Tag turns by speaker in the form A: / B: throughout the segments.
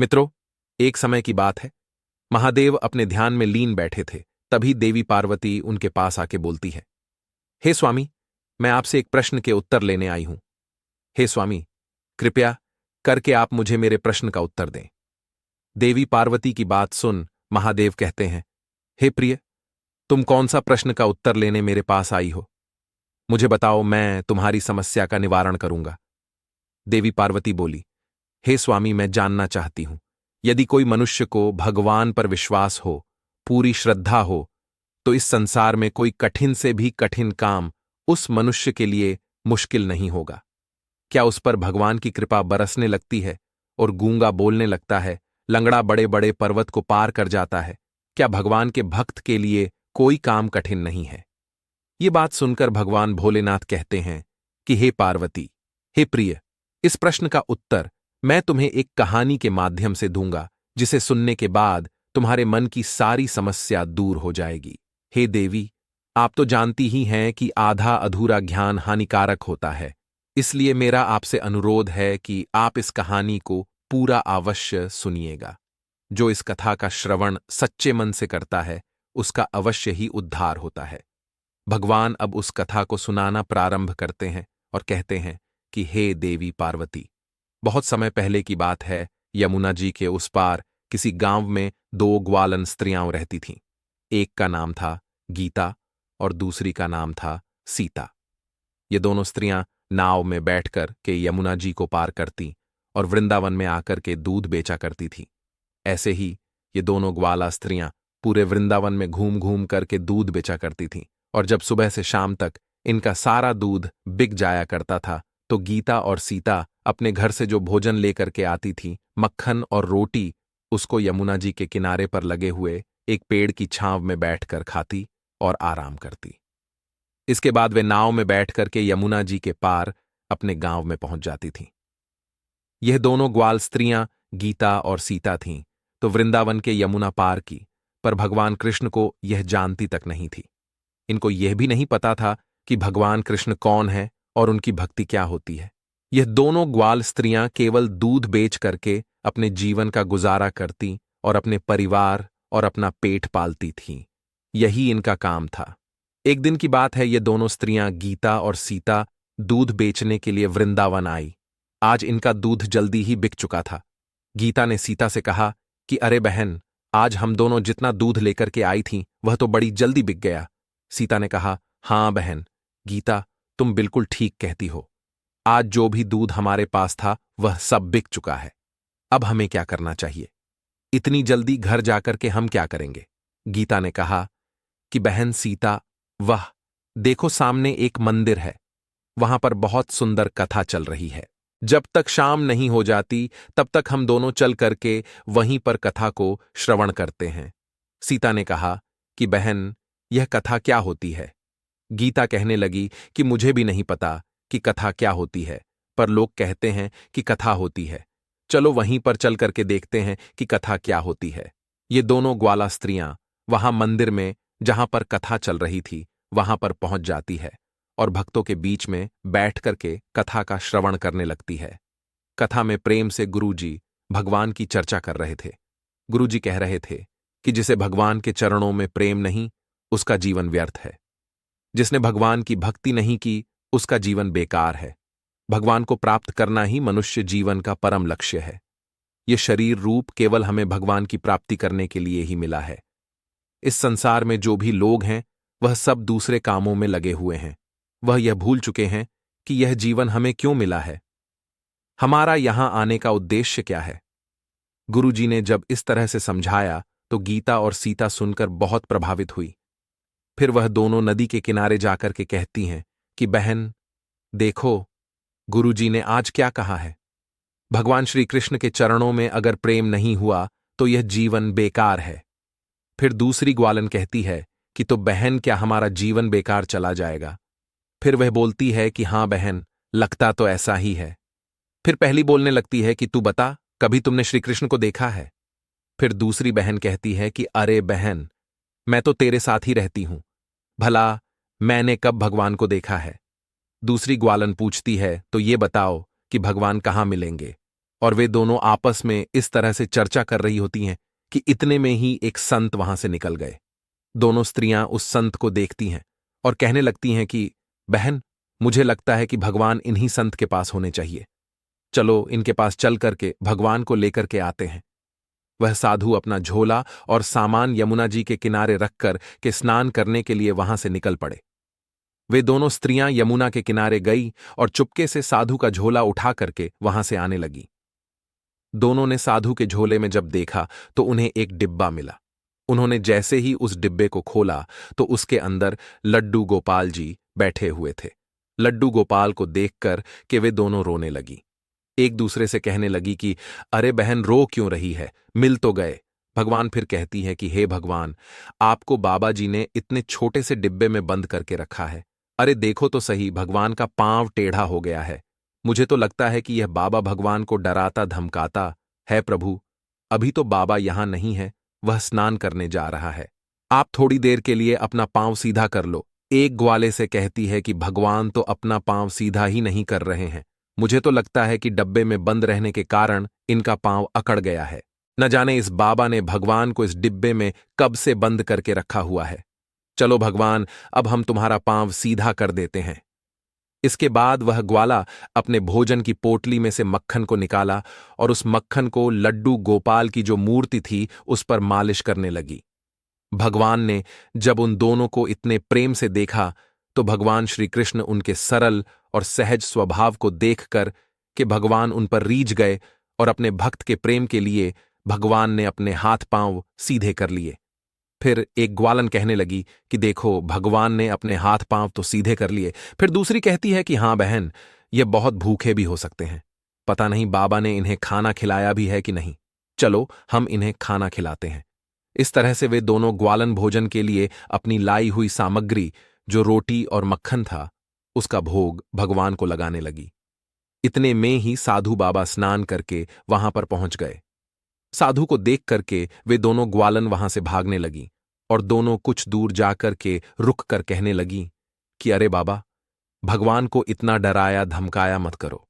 A: मित्रों, एक समय की बात है। महादेव अपने ध्यान में लीन बैठे थे। तभी देवी पार्वती उनके पास आके बोलती है, हे स्वामी, मैं आपसे एक प्रश्न के उत्तर लेने आई हूं। हे स्वामी, कृपया करके आप मुझे मेरे प्रश्न का उत्तर दें। देवी पार्वती की बात सुन महादेव कहते हैं, हे प्रिय, तुम कौन सा प्रश्न का उत्तर लेने मेरे पास आई हो? मुझे बताओ, मैं तुम्हारी समस्या का निवारण करूंगा। देवी पार्वती बोली, हे स्वामी, मैं जानना चाहती हूं, यदि कोई मनुष्य को भगवान पर विश्वास हो, पूरी श्रद्धा हो, तो इस संसार में कोई कठिन से भी कठिन काम उस मनुष्य के लिए मुश्किल नहीं होगा। क्या उस पर भगवान की कृपा बरसने लगती है और गूंगा बोलने लगता है, लंगड़ा बड़े बड़े पर्वत को पार कर जाता है? क्या भगवान के भक्त के लिए कोई काम कठिन नहीं है? ये बात सुनकर भगवान भोलेनाथ कहते हैं कि हे पार्वती, हे प्रिय, इस प्रश्न का उत्तर मैं तुम्हें एक कहानी के माध्यम से दूंगा, जिसे सुनने के बाद तुम्हारे मन की सारी समस्या दूर हो जाएगी। हे देवी, आप तो जानती ही हैं कि आधा अधूरा ज्ञान हानिकारक होता है, इसलिए मेरा आपसे अनुरोध है कि आप इस कहानी को पूरा अवश्य सुनिएगा। जो इस कथा का श्रवण सच्चे मन से करता है, उसका अवश्य ही उद्धार होता है। भगवान अब उस कथा को सुनाना प्रारंभ करते हैं और कहते हैं कि हे देवी पार्वती, बहुत समय पहले की बात है। यमुना जी के उस पार किसी गांव में दो ग्वालन स्त्रियां रहती थीं। एक का नाम था गीता और दूसरी का नाम था सीता। ये दोनों स्त्रियां नाव में बैठकर के यमुना जी को पार करती और वृंदावन में आकर के दूध बेचा करती थीं। ऐसे ही ये दोनों ग्वाला स्त्रियां पूरे वृंदावन में घूम घूम करके दूध बेचा करती थीं, और जब सुबह से शाम तक इनका सारा दूध बिक जाया करता था, तो गीता और सीता अपने घर से जो भोजन लेकर के आती थी, मक्खन और रोटी, उसको यमुना जी के किनारे पर लगे हुए एक पेड़ की छांव में बैठकर खाती और आराम करती। इसके बाद वे नाव में बैठ करके यमुना जी के पार अपने गांव में पहुंच जाती थीं। यह दोनों ग्वाल स्त्रियां गीता और सीता थीं, तो वृंदावन के यमुना पार की, पर भगवान कृष्ण को यह जानती तक नहीं थी। इनको यह भी नहीं पता था कि भगवान कृष्ण कौन है और उनकी भक्ति क्या होती है। यह दोनों ग्वाल स्त्रियां केवल दूध बेच करके अपने जीवन का गुजारा करती और अपने परिवार और अपना पेट पालती थीं। यही इनका काम था। एक दिन की बात है, ये दोनों स्त्रियां गीता और सीता दूध बेचने के लिए वृंदावन आई। आज इनका दूध जल्दी ही बिक चुका था। गीता ने सीता से कहा कि अरे बहन, आज हम दोनों जितना दूध लेकर के आई थीं वह तो बड़ी जल्दी बिक गया। सीता ने कहा, हां बहन गीता, तुम बिल्कुल ठीक कहती हो। आज जो भी दूध हमारे पास था वह सब बिक चुका है। अब हमें क्या करना चाहिए? इतनी जल्दी घर जाकर के हम क्या करेंगे? गीता ने कहा कि बहन सीता, वह देखो सामने एक मंदिर है, वहां पर बहुत सुंदर कथा चल रही है। जब तक शाम नहीं हो जाती तब तक हम दोनों चल करके वहीं पर कथा को श्रवण करते हैं। सीता ने कहा कि बहन, यह कथा क्या होती है? गीता कहने लगी कि मुझे भी नहीं पता कि कथा क्या होती है, पर लोग कहते हैं कि कथा होती है। चलो वहीं पर चल करके देखते हैं कि कथा क्या होती है। ये दोनों ग्वाला स्त्रियां वहां मंदिर में जहां पर कथा चल रही थी वहां पर पहुंच जाती है और भक्तों के बीच में बैठ करके कथा का श्रवण करने लगती है। कथा में प्रेम से गुरुजी भगवान की चर्चा कर रहे थे। गुरुजी कह रहे थे कि जिसे भगवान के चरणों में प्रेम नहीं, उसका जीवन व्यर्थ है। जिसने भगवान की भक्ति नहीं की, उसका जीवन बेकार है। भगवान को प्राप्त करना ही मनुष्य जीवन का परम लक्ष्य है। यह शरीर रूप केवल हमें भगवान की प्राप्ति करने के लिए ही मिला है। इस संसार में जो भी लोग हैं वह सब दूसरे कामों में लगे हुए हैं। वह यह भूल चुके हैं कि यह जीवन हमें क्यों मिला है, हमारा यहां आने का उद्देश्य क्या है। गुरुजी ने जब इस तरह से समझाया तो गीता और सीता सुनकर बहुत प्रभावित हुई। फिर वह दोनों नदी के किनारे जाकर के कहती हैं कि बहन देखो, गुरुजी ने आज क्या कहा है। भगवान श्री कृष्ण के चरणों में अगर प्रेम नहीं हुआ तो यह जीवन बेकार है। फिर दूसरी ग्वालन कहती है कि तो बहन, क्या हमारा जीवन बेकार चला जाएगा? फिर वह बोलती है कि हां बहन, लगता तो ऐसा ही है। फिर पहली बोलने लगती है कि तू बता, कभी तुमने श्री कृष्ण को देखा है? फिर दूसरी बहन कहती है कि अरे बहन, मैं तो तेरे साथ ही रहती हूं, भला मैंने कब भगवान को देखा है? दूसरी ग्वालन पूछती है, तो ये बताओ कि भगवान कहाँ मिलेंगे? और वे दोनों आपस में इस तरह से चर्चा कर रही होती हैं कि इतने में ही एक संत वहां से निकल गए। दोनों स्त्रियां उस संत को देखती हैं और कहने लगती हैं कि बहन, मुझे लगता है कि भगवान इन्हीं संत के पास होने चाहिए। चलो इनके पास चल करके भगवान को लेकर के आते हैं। वह साधु अपना झोला और सामान यमुना जी के किनारे रखकर के स्नान करने के लिए वहां से निकल पड़े। वे दोनों स्त्रियां यमुना के किनारे गई और चुपके से साधु का झोला उठा करके वहां से आने लगी। दोनों ने साधु के झोले में जब देखा तो उन्हें एक डिब्बा मिला। उन्होंने जैसे ही उस डिब्बे को खोला तो उसके अंदर लड्डू गोपाल जी बैठे हुए थे। लड्डू गोपाल को देखकर के वे दोनों रोने लगी। एक दूसरे से कहने लगी कि अरे बहन, रो क्यों रही है, मिल तो गए। भगवान फिर कहती है कि हे भगवान, आपको बाबा जी ने इतने छोटे से डिब्बे में बंद करके रखा है। अरे देखो तो सही, भगवान का पांव टेढ़ा हो गया है। मुझे तो लगता है कि यह बाबा भगवान को डराता धमकाता है। प्रभु, अभी तो बाबा यहां नहीं है, वह स्नान करने जा रहा है। आप थोड़ी देर के लिए अपना पांव सीधा कर लो। एक ग्वाले से कहती है कि भगवान तो अपना पांव सीधा ही नहीं कर रहे हैं। मुझे तो लगता है कि डब्बे में बंद रहने के कारण इनका पांव अकड़ गया है। न जाने इस बाबा ने भगवान को इस डिब्बे में कब से बंद करके रखा हुआ है। चलो भगवान, अब हम तुम्हारा पांव सीधा कर देते हैं। इसके बाद वह ग्वाला अपने भोजन की पोटली में से मक्खन को निकाला और उस मक्खन को लड्डू गोपाल की जो मूर्ति थी उस पर मालिश करने लगी। भगवान ने जब उन दोनों को इतने प्रेम से देखा तो भगवान श्री कृष्ण उनके सरल और सहज स्वभाव को देखकर कि भगवान उन पर रीझ गए और अपने भक्त के प्रेम के लिए भगवान ने अपने हाथ पांव सीधे कर लिए। फिर एक ग्वालन कहने लगी कि देखो, भगवान ने अपने हाथ पांव तो सीधे कर लिए। फिर दूसरी कहती है कि हां बहन, ये बहुत भूखे भी हो सकते हैं। पता नहीं बाबा ने इन्हें खाना खिलाया भी है कि नहीं। चलो हम इन्हें खाना खिलाते हैं। इस तरह से वे दोनों ग्वालन भोजन के लिए अपनी लाई हुई सामग्री, जो रोटी और मक्खन था, उसका भोग भगवान को लगाने लगी। इतने में ही साधु बाबा स्नान करके वहां पर पहुंच गए। साधु को देख करके वे दोनों ग्वालन वहां से भागने लगी और दोनों कुछ दूर जाकर के रुक कर कहने लगी कि अरे बाबा, भगवान को इतना डराया धमकाया मत करो।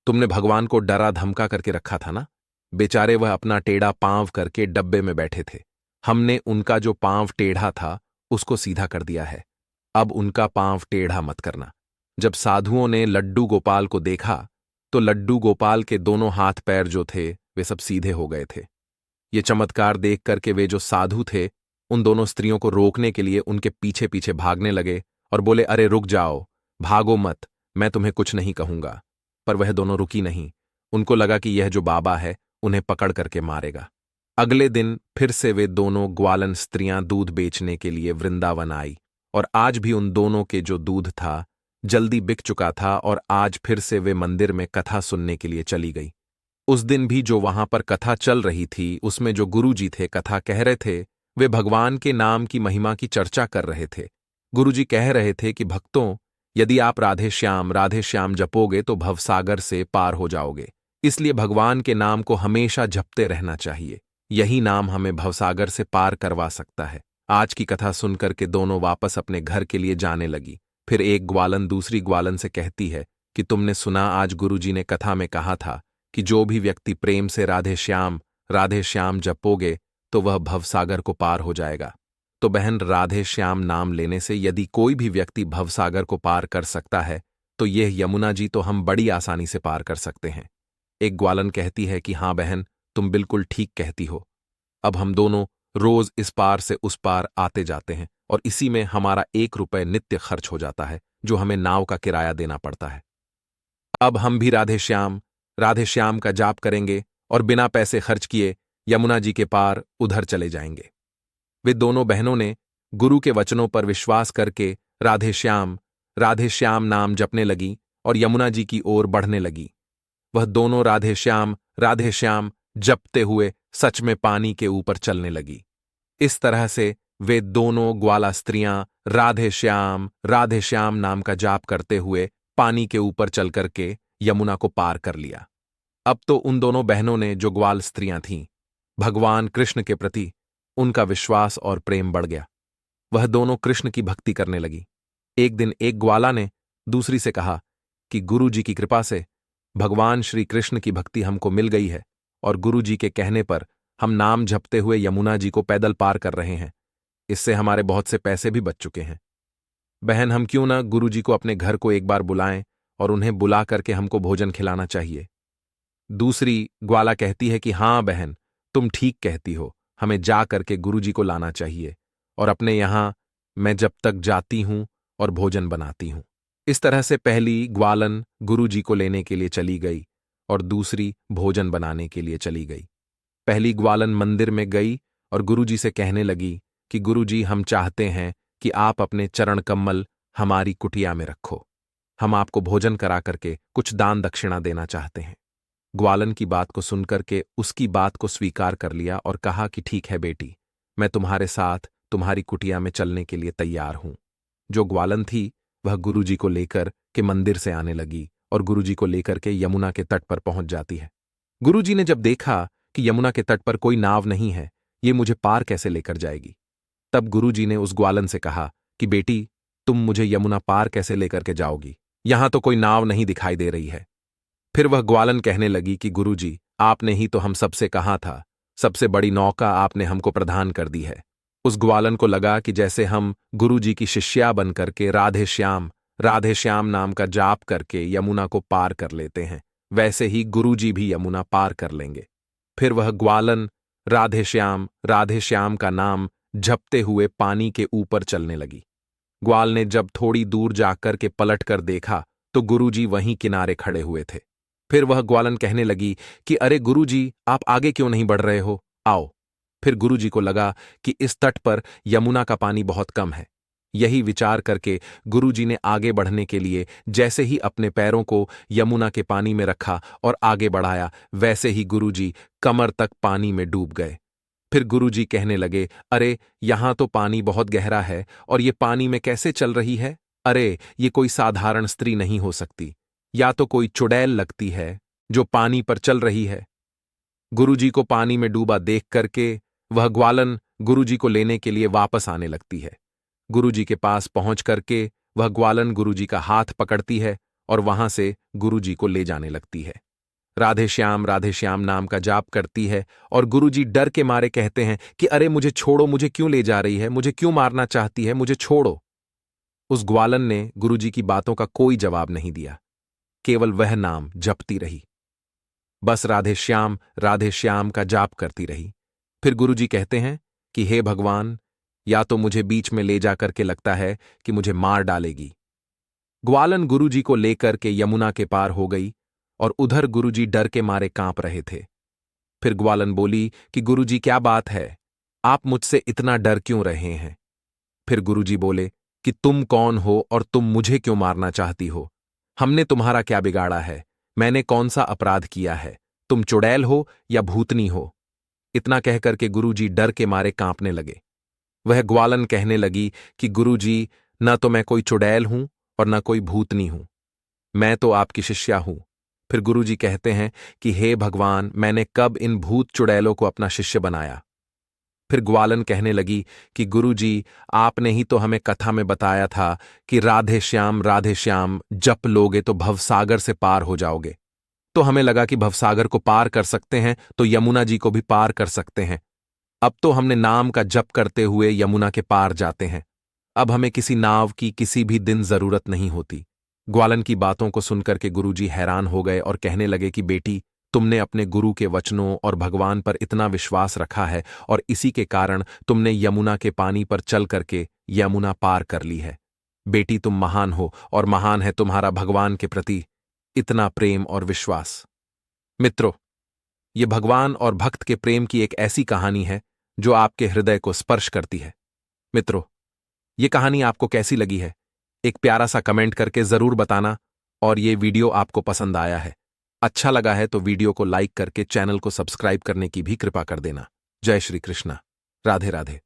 A: तुमने भगवान को डरा धमका करके रखा था ना। बेचारे वह अपना टेढ़ा पांव करके डब्बे में बैठे थे। हमने उनका जो पांव टेढ़ा था उसको सीधा कर दिया है। अब उनका पांव टेढ़ा मत करना। जब साधुओं ने लड्डू गोपाल को देखा तो लड्डू गोपाल के दोनों हाथ पैर जो थे वे सब सीधे हो गए थे। ये चमत्कार देख करके वे जो साधु थे उन दोनों स्त्रियों को रोकने के लिए उनके पीछे पीछे भागने लगे और बोले, अरे रुक जाओ, भागो मत, मैं तुम्हें कुछ नहीं कहूंगा। पर वह दोनों रुकी नहीं। उनको लगा कि यह जो बाबा है उन्हें पकड़ करके मारेगा। अगले दिन फिर से वे दोनों ग्वालन स्त्रियां दूध बेचने के लिए वृंदावन आई और आज भी उन दोनों के जो दूध था जल्दी बिक चुका था और आज फिर से वे मंदिर में कथा सुनने के लिए चली गई। उस दिन भी जो वहां पर कथा चल रही थी उसमें जो गुरुजी थे कथा कह रहे थे, वे भगवान के नाम की महिमा की चर्चा कर रहे थे। गुरुजी कह रहे थे कि भक्तों, यदि आप राधे श्याम जपोगे तो भवसागर से पार हो जाओगे। इसलिए भगवान के नाम को हमेशा जपते रहना चाहिए। यही नाम हमें भवसागर से पार करवा सकता है। आज की कथा सुनकर के दोनों वापस अपने घर के लिए जाने लगी। फिर एक ग्वालन दूसरी ग्वालन से कहती है कि तुमने सुना, आज गुरुजी ने कथा में कहा था कि जो भी व्यक्ति प्रेम से राधे श्याम जपोगे तो वह भवसागर को पार हो जाएगा। तो बहन, राधे श्याम नाम लेने से यदि कोई भी व्यक्ति भवसागर को पार कर सकता है तो यह यमुना जी तो हम बड़ी आसानी से पार कर सकते हैं। एक ग्वालन कहती है कि हां बहन, तुम बिल्कुल ठीक कहती हो। अब हम दोनों रोज इस पार से उस पार आते जाते हैं और इसी में हमारा 1 रुपए नित्य खर्च हो जाता है, जो हमें नाव का किराया देना पड़ता है। अब हम भी राधे श्याम का जाप करेंगे और बिना पैसे खर्च किए यमुना जी के पार उधर चले जाएंगे। वे दोनों बहनों ने गुरु के वचनों पर विश्वास करके राधे श्याम नाम जपने लगी और यमुना जी की ओर बढ़ने लगी। वह दोनों राधे श्याम जपते हुए सच में पानी के ऊपर चलने लगी। इस तरह से वे दोनों ग्वाला स्त्रियां राधे श्याम नाम का जाप करते हुए पानी के ऊपर चल करके यमुना को पार कर लिया। अब तो उन दोनों बहनों ने, जो ग्वाल स्त्रियां थीं, भगवान कृष्ण के प्रति उनका विश्वास और प्रेम बढ़ गया। वह दोनों कृष्ण की भक्ति करने लगी। एक दिन एक ग्वाला ने दूसरी से कहा कि गुरु जी की कृपा से भगवान श्री कृष्ण की भक्ति हमको मिल गई है और गुरु जी के कहने पर हम नाम जपते हुए यमुना जी को पैदल पार कर रहे हैं। इससे हमारे बहुत से पैसे भी बच चुके हैं। बहन, हम क्यों ना गुरु जी को अपने घर को एक बार बुलाएं और उन्हें बुला करके हमको भोजन खिलाना चाहिए। दूसरी ग्वाला कहती है कि हाँ बहन, तुम ठीक कहती हो, हमें जा करके गुरु जी को लाना चाहिए और अपने यहां मैं जब तक जाती हूं और भोजन बनाती हूं। इस तरह से पहली ग्वालन गुरु जी को लेने के लिए चली गई और दूसरी भोजन बनाने के लिए चली गई। पहली ग्वालन मंदिर में गई और गुरु जी से कहने लगी कि गुरु जी, हम चाहते हैं कि आप अपने चरण कमल हमारी कुटिया में रखो। हम आपको भोजन करा करके कुछ दान दक्षिणा देना चाहते हैं। ग्वालन की बात को सुनकर के उसकी बात को स्वीकार कर लिया और कहा कि ठीक है बेटी, मैं तुम्हारे साथ तुम्हारी कुटिया में चलने के लिए तैयार हूं। जो ग्वालन थी वह गुरुजी को लेकर के मंदिर से आने लगी और गुरुजी को लेकर के यमुना के तट पर पहुंच जाती है। गुरुजी ने जब देखा कि यमुना के तट पर कोई नाव नहीं है, ये मुझे पार कैसे लेकर जाएगी, तब गुरुजी ने उस ग्वालन से कहा कि बेटी, तुम मुझे यमुना पार कैसे लेकर के जाओगी, यहां तो कोई नाव नहीं दिखाई दे रही है। फिर वह ग्वालन कहने लगी कि गुरुजी, आपने ही तो हम सबसे कहा था, सबसे बड़ी नौका आपने हमको प्रदान कर दी है। उस ग्वालन को लगा कि जैसे हम गुरुजी की शिष्या बन करके राधे श्याम नाम का जाप करके यमुना को पार कर लेते हैं, वैसे ही गुरुजी भी यमुना पार कर लेंगे। फिर वह ग्वालन राधे श्याम का नाम झपते हुए पानी के ऊपर चलने लगी। ग्वाल ने जब थोड़ी दूर जाकर के पलट कर देखा तो गुरुजी वहीं किनारे खड़े हुए थे। फिर वह ग्वालन कहने लगी कि अरे गुरुजी, आप आगे क्यों नहीं बढ़ रहे हो, आओ। फिर गुरुजी को लगा कि इस तट पर यमुना का पानी बहुत कम है। यही विचार करके गुरुजी ने आगे बढ़ने के लिए जैसे ही अपने पैरों को यमुना के पानी में रखा और आगे बढ़ाया, वैसे ही गुरुजी कमर तक पानी में डूब गए। फिर गुरुजी कहने लगे, अरे यहां तो पानी बहुत गहरा है और ये पानी में कैसे चल रही है? अरे ये कोई साधारण स्त्री नहीं हो सकती, या तो कोई चुड़ैल लगती है जो पानी पर चल रही है। गुरुजी को पानी में डूबा देख करके वह ग्वालन गुरुजी को लेने के लिए वापस आने लगती है। गुरुजी के पास पहुंच करके वह ग्वालन गुरुजी का हाथ पकड़ती है और वहां से गुरुजी को ले जाने लगती है। राधे श्याम नाम का जाप करती है और गुरुजी डर के मारे कहते हैं कि अरे मुझे छोड़ो, मुझे क्यों ले जा रही है, मुझे क्यों मारना चाहती है, मुझे छोड़ो। उस ग्वालन ने गुरुजी की बातों का कोई जवाब नहीं दिया, केवल वह नाम जपती रही, बस राधे श्याम का जाप करती रही। फिर गुरुजी कहते हैं कि हे भगवान, या तो मुझे बीच में ले जाकर के लगता है कि मुझे मार डालेगी। ग्वालन गुरुजी को लेकर के यमुना के पार हो गई और उधर गुरुजी डर के मारे कांप रहे थे। फिर ग्वालन बोली कि गुरुजी, क्या बात है, आप मुझसे इतना डर क्यों रहे हैं? फिर गुरुजी बोले कि तुम कौन हो और तुम मुझे क्यों मारना चाहती हो? हमने तुम्हारा क्या बिगाड़ा है? मैंने कौन सा अपराध किया है? तुम चुड़ैल हो या भूतनी हो? इतना कहकर के गुरुजी डर के मारे कांपने लगे। वह ग्वालन कहने लगी कि गुरुजी, न तो मैं कोई चुड़ैल हूं और न कोई भूतनी हूं, मैं तो आपकी शिष्या हूं। फिर गुरुजी कहते हैं कि हे भगवान, मैंने कब इन भूत चुड़ैलों को अपना शिष्य बनाया? फिर ग्वालन कहने लगी कि गुरुजी, आपने ही तो हमें कथा में बताया था कि राधे श्याम जप लोगे तो भवसागर से पार हो जाओगे। तो हमें लगा कि भवसागर को पार कर सकते हैं तो यमुना जी को भी पार कर सकते हैं। अब तो हमने नाम का जप करते हुए यमुना के पार जाते हैं। अब हमें किसी नाव की किसी भी दिन जरूरत नहीं होती। ग्वालन की बातों को सुनकर के गुरुजी हैरान हो गए और कहने लगे कि बेटी, तुमने अपने गुरु के वचनों और भगवान पर इतना विश्वास रखा है और इसी के कारण तुमने यमुना के पानी पर चल करके यमुना पार कर ली है। बेटी, तुम महान हो और महान है तुम्हारा भगवान के प्रति इतना प्रेम और विश्वास। मित्रों, ये भगवान और भक्त के प्रेम की एक ऐसी कहानी है जो आपके हृदय को स्पर्श करती है। मित्रों, ये कहानी आपको कैसी लगी है? एक प्यारा सा कमेंट करके जरूर बताना। और ये वीडियो आपको पसंद आया है, अच्छा लगा है तो वीडियो को लाइक करके चैनल को सब्सक्राइब करने की भी कृपा कर देना। जय श्री कृष्णा। राधे राधे।